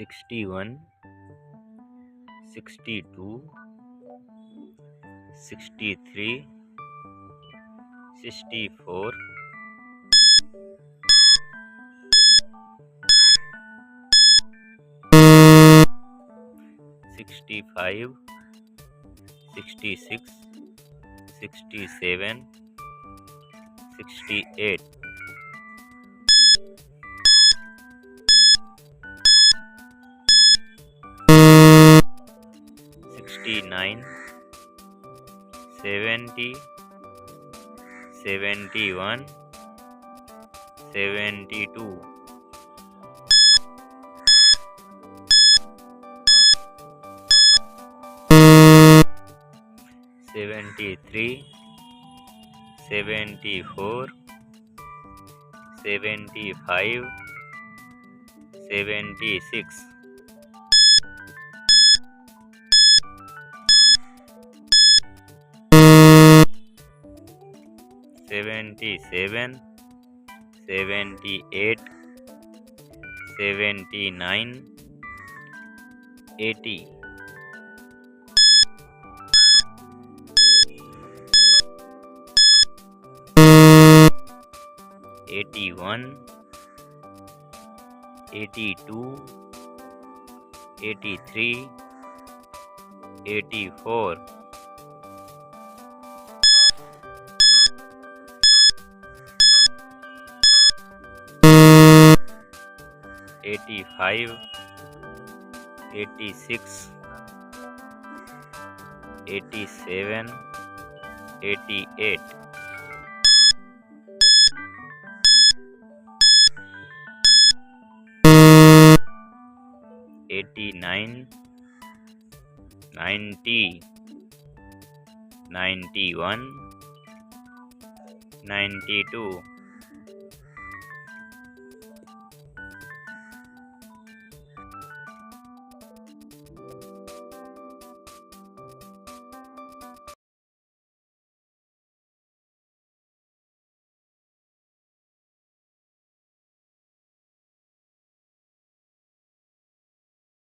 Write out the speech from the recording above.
61, 62, 63, 64, 65, 66, 67, 68, 69, 70, 71, 72, 73, 74, 75, 76, 77, 78, 79, 80, 81, 82, 83, 84, 85, 86, 87, 88, 89, 90, 91, 92,